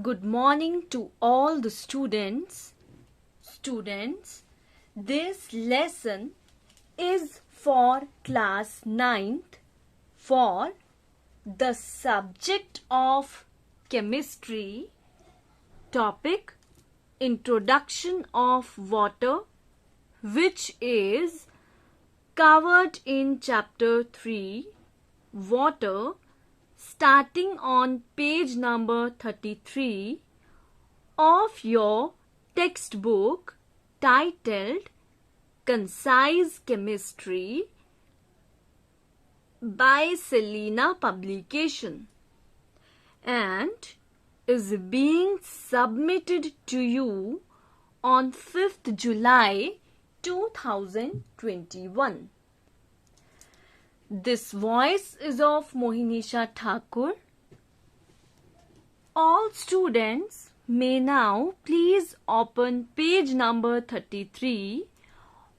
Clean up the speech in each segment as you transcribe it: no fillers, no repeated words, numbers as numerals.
Good morning to all the students. This lesson is for class 9th for the subject of chemistry. Topic Introduction of Water, which is covered in chapter 3 Water, starting on page number 33 of your textbook titled Concise Chemistry by Selena Publication, and is being submitted to you on 5th July 2021. This voice is of Mohinisha Thakur. All students may now please open page number 33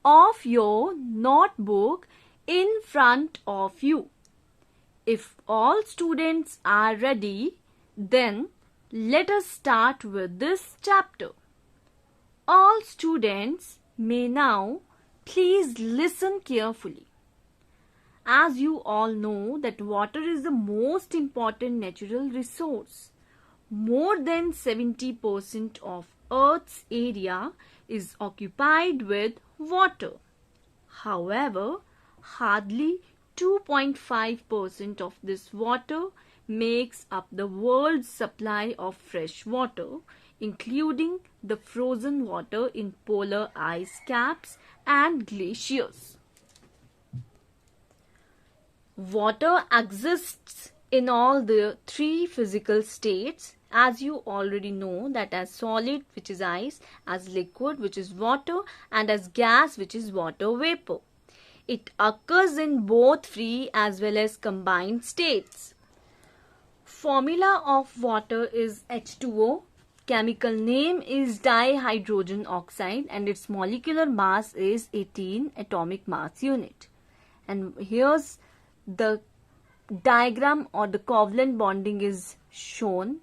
of your notebook in front of you. If all students are ready, then let us start with this chapter. All students may now please listen carefully. As you all know that water is the most important natural resource. More than 70% of Earth's area is occupied with water. However, hardly 2.5% of this water makes up the world's supply of fresh water, including the frozen water in polar ice caps and glaciers. Water exists in all the three physical states, as you already know, that as solid, which is ice, as liquid, which is water, and as gas, which is water vapor. It occurs in both free as well as combined states. Formula of water is H2O. Chemical name is dihydrogen oxide and its molecular mass is 18 atomic mass unit. And here's the diagram or the covalent bonding is showing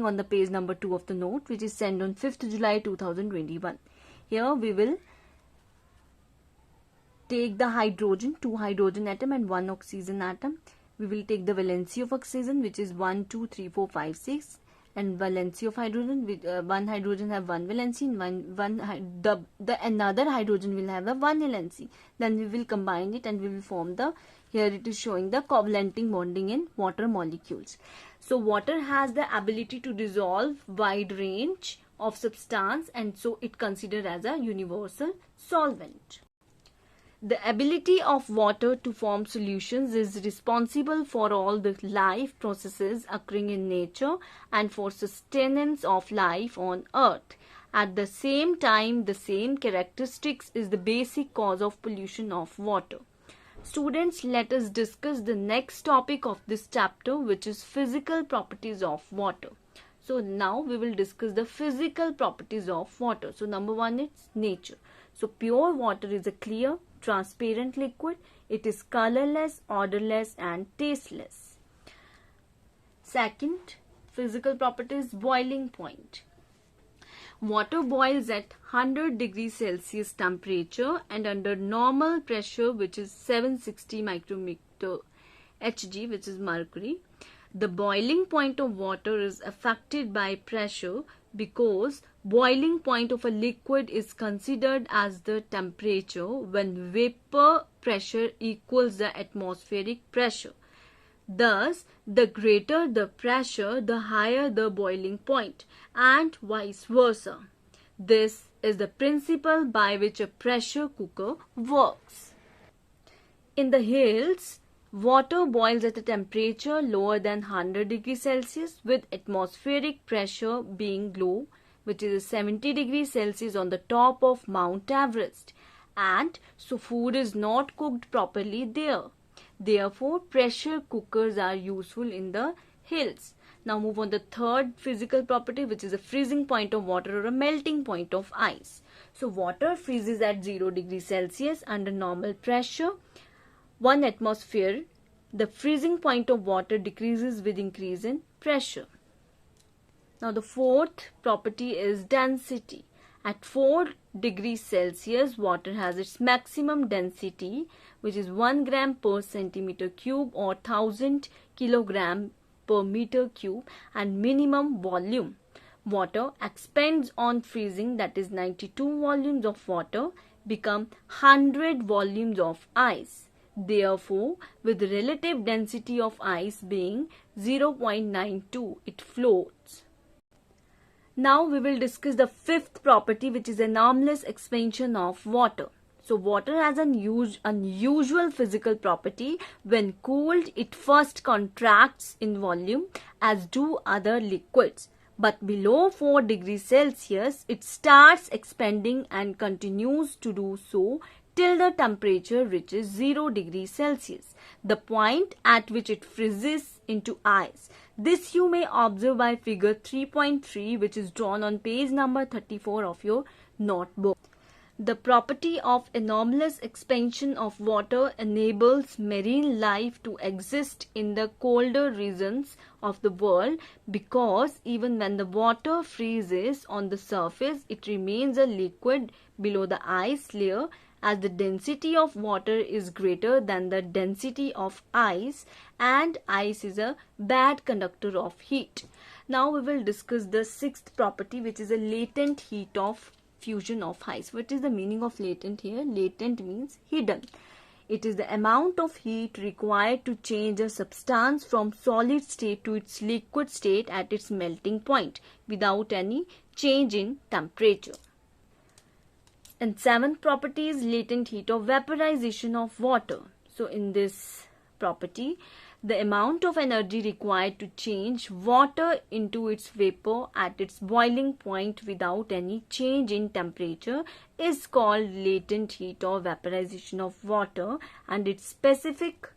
on the page number 2 of the note, which is sent on 5th July 2021. Here we will take the hydrogen, 2 hydrogen atom and 1 oxygen atom. We will take the valency of oxygen, which is 1, 2, 3, 4, 5, 6, and valency of hydrogen. With one hydrogen have one valency, and the another hydrogen will have a one valency. Then we will combine it and we will form the. Here it is showing the covalenting bonding in water molecules. So water has the ability to dissolve wide range of substance, and so it considered as a universal solvent. The ability of water to form solutions is responsible for all the life processes occurring in nature and for sustenance of life on earth. At the same time, the same characteristics is the basic cause of pollution of water. Students, let us discuss the next topic of this chapter, which is physical properties of water. So now we will discuss the physical properties of water. So number 1 is nature. So pure water is a clear, transparent liquid. It is colorless, odorless and tasteless. Second physical property is boiling point. Water boils at 100 degrees Celsius temperature and under normal pressure, which is 760 micrometer Hg, which is mercury. The boiling point of water is affected by pressure because boiling point of a liquid is considered as the temperature when vapor pressure equals the atmospheric pressure. Thus, the greater the pressure, the higher the boiling point, and vice versa. This is the principle by which a pressure cooker works. In the hills, water boils at a temperature lower than 100 degrees Celsius with atmospheric pressure being low, which is 70 degrees Celsius on the top of Mount Everest, and so food is not cooked properly there. Therefore, pressure cookers are useful in the hills. Now move on to the third physical property, which is a freezing point of water or a melting point of ice. So water freezes at 0 degrees Celsius under normal pressure. 1 atmosphere, the freezing point of water decreases with increase in pressure. Now the fourth property is density. At 4 degrees Celsius, water has its maximum density, which is 1 gram per centimeter cube or 1000 kilogram per meter cube, and minimum volume. Water expands on freezing, that is 92 volumes of water become 100 volumes of ice. Therefore, with relative density of ice being 0.92, it floats. Now we will discuss the fifth property, which is anomalous expansion of water. So water has an unusual physical property. When cooled, it first contracts in volume as do other liquids. But below 4 degrees Celsius, it starts expanding and continues to do so till the temperature reaches 0 degrees Celsius, the point at which it freezes into ice. This you may observe by figure 3.3, which is drawn on page number 34 of your notebook. The property of anomalous expansion of water enables marine life to exist in the colder regions of the world, because even when the water freezes on the surface, it remains a liquid below the ice layer, as the density of water is greater than the density of ice, and ice is a bad conductor of heat. Now we will discuss the sixth property, which is a latent heat of fusion of ice. What is the meaning of latent here? Latent means hidden. It is the amount of heat required to change a substance from solid state to its liquid state at its melting point without any change in temperature. And seventh property is latent heat of vaporization of water. So in this property, the amount of energy required to change water into its vapor at its boiling point without any change in temperature is called latent heat of vaporization of water, and its specific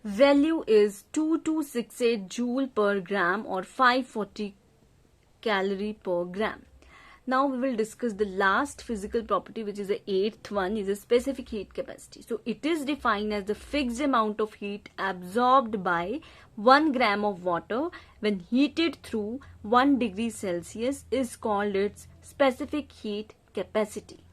value is 2268 joule per gram or 540 calorie per gram. Now we will discuss the last physical property, which is the eighth one, is a specific heat capacity. So it is defined as the fixed amount of heat absorbed by 1 gram of water when heated through 1 degree Celsius is called its specific heat capacity.